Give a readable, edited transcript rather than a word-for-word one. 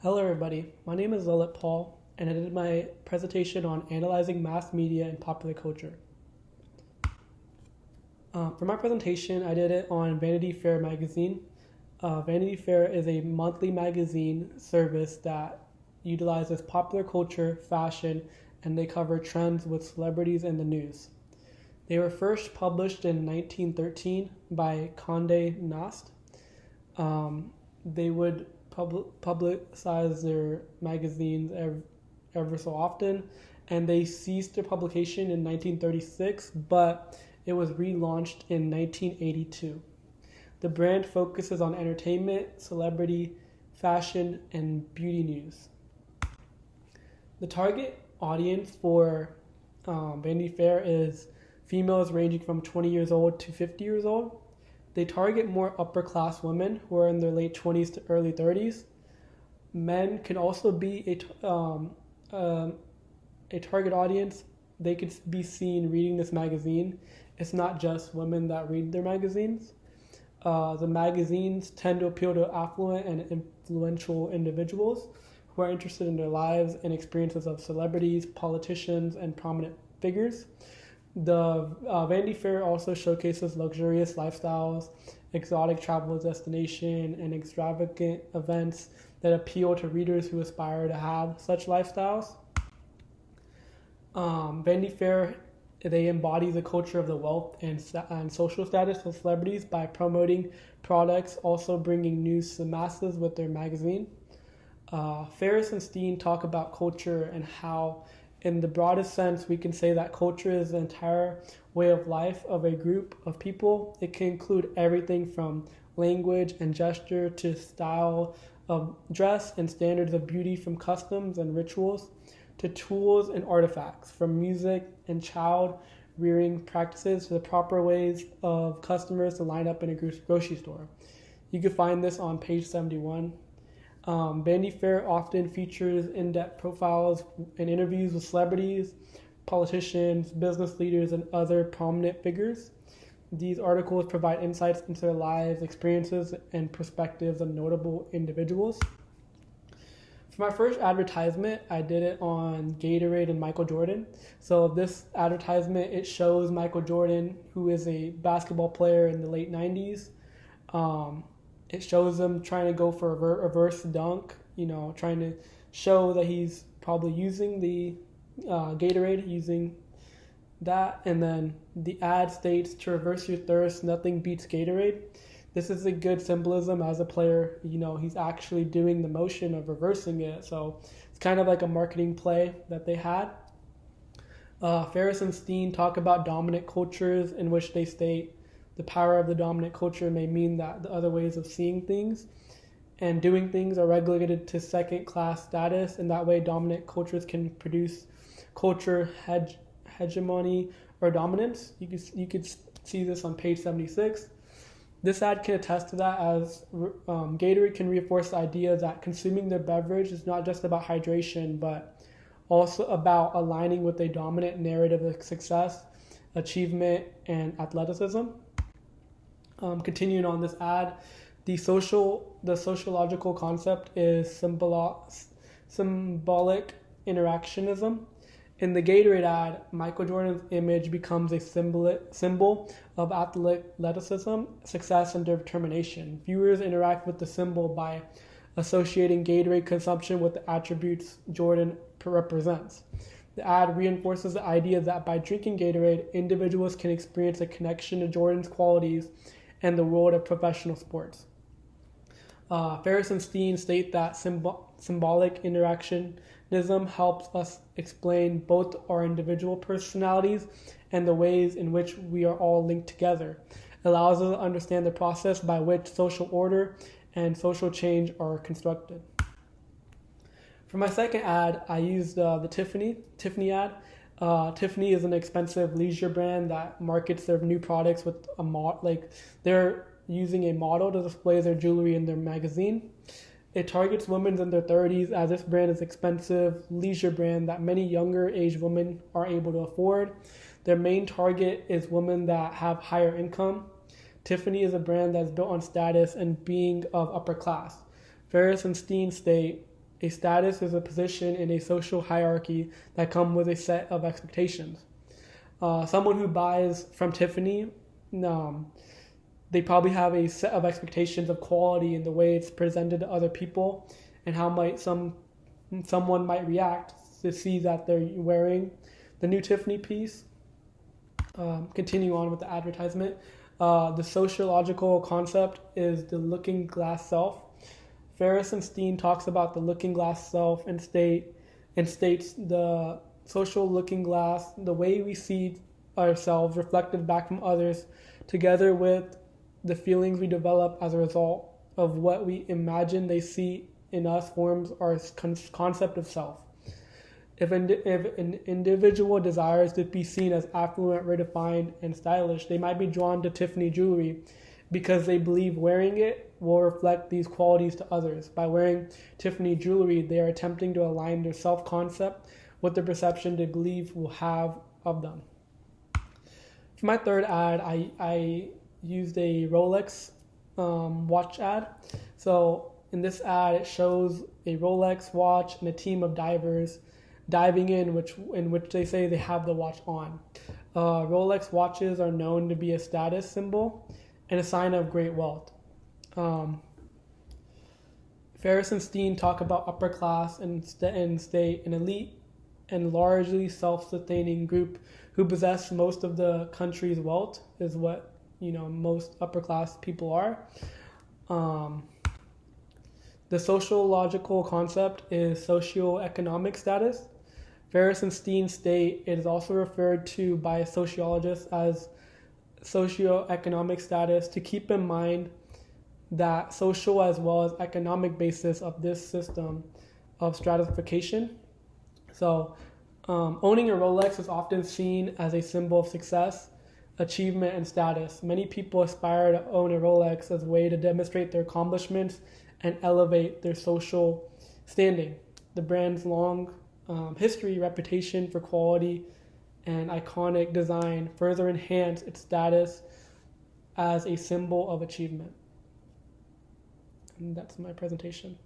Hello, everybody. My name is Lilith Paul, and I did my presentation on analyzing mass media and popular culture. For my presentation, I did it on Vanity Fair magazine. Vanity Fair is a monthly magazine service that utilizes popular culture, fashion, and they cover trends with celebrities in the news. They were first published in 1913 by Condé Nast. They would publicize their magazines ever so often, and they ceased their publication in 1936, but it was relaunched in 1982. The brand focuses on entertainment, celebrity, fashion, and beauty news. The target audience for Vanity Fair is females ranging from 20 years old to 50 years old. They target more upper class women who are in their late 20s to early 30s. Men can also be a target audience. They could be seen reading this magazine. It's not just women that read their magazines. The magazines tend to appeal to affluent and influential individuals who are interested in their lives and experiences of celebrities, politicians, and prominent figures. The Vanity Fair also showcases luxurious lifestyles, exotic travel destination, and extravagant events that appeal to readers who aspire to have such lifestyles. Vanity Fair, they embody the culture of the wealth and social status of celebrities by promoting products, also bringing news to the masses with their magazine. Ferris and Steen talk about culture and how, in the broadest sense, we can say that culture is the entire way of life of a group of people. It can include everything from language and gesture to style of dress and standards of beauty, from customs and rituals to tools and artifacts, from music and child rearing practices to the proper ways of customers to line up in a grocery store. You can find this on page 71. Vanity Fair often features in-depth profiles and interviews with celebrities, politicians, business leaders, and other prominent figures. These articles provide insights into their lives, experiences, and perspectives of notable individuals. For my first advertisement, I did it on Gatorade and Michael Jordan. So this advertisement, it shows Michael Jordan, who is a basketball player in the late 90s. It shows him trying to go for a reverse dunk, trying to show that he's probably using the Gatorade, using that. And then the ad states, "To reverse your thirst, nothing beats Gatorade." This is a good symbolism as a player. He's actually doing the motion of reversing it. So it's kind of like a marketing play that they had. Ferris and Steen talk about dominant cultures, in which they state the power of the dominant culture may mean that the other ways of seeing things and doing things are relegated to second-class status, and that way dominant cultures can produce culture hegemony or dominance. You could see this on page 76. This ad can attest to that, as Gatorade can reinforce the idea that consuming their beverage is not just about hydration, but also about aligning with a dominant narrative of success, achievement, and athleticism. Continuing on this ad, the sociological concept is symbolic interactionism. In the Gatorade ad, Michael Jordan's image becomes a symbol of athleticism, success, and determination. Viewers interact with the symbol by associating Gatorade consumption with the attributes Jordan represents. The ad reinforces the idea that by drinking Gatorade, individuals can experience a connection to Jordan's qualities and the world of professional sports. Ferris and Steen state that symbolic interactionism helps us explain both our individual personalities and the ways in which we are all linked together. It allows us to understand the process by which social order and social change are constructed. For my second ad, I used the Tiffany ad. Tiffany is an expensive leisure brand that markets their new products with they're using a model to display their jewelry in their magazine. It targets women in their 30s, as this brand is an expensive leisure brand that many younger age women are able to afford. Their main target is women that have higher income. Tiffany is a brand that's built on status and being of upper class. Ferris and Steen state A status is a position in a social hierarchy that comes with a set of expectations. Someone who buys from Tiffany, they probably have a set of expectations of quality in the way it's presented to other people, and how might someone might react to see that they're wearing the new Tiffany piece. Continue on with the advertisement. The sociological concept is the looking glass self. Ferris and Steen talks about the looking glass self and states the social looking glass, the way we see ourselves reflected back from others, together with the feelings we develop as a result of what we imagine they see in us, forms our concept of self. If an individual desires to be seen as affluent, refined, and stylish, they might be drawn to Tiffany jewelry because they believe wearing it will reflect these qualities to others. By wearing Tiffany jewelry, they are attempting to align their self-concept with the perception they believe will have of them. For my third ad, I used a Rolex watch ad. So in this ad, it shows a Rolex watch and a team of divers diving in which they say they have the watch on. Rolex watches are known to be a status symbol and a sign of great wealth. Ferris and Steen talk about upper class and state, an elite and largely self-sustaining group who possess most of the country's wealth is what most upper class people are. The sociological concept is socioeconomic status. Ferris and Steen state it is also referred to by sociologists as socioeconomic status to keep in mind that social as well as economic basis of this system of stratification. So owning a Rolex is often seen as a symbol of success, achievement, and status. Many people aspire to own a Rolex as a way to demonstrate their accomplishments and elevate their social standing. The brand's long history, reputation for quality, and iconic design further enhance its status as a symbol of achievement. And that's my presentation.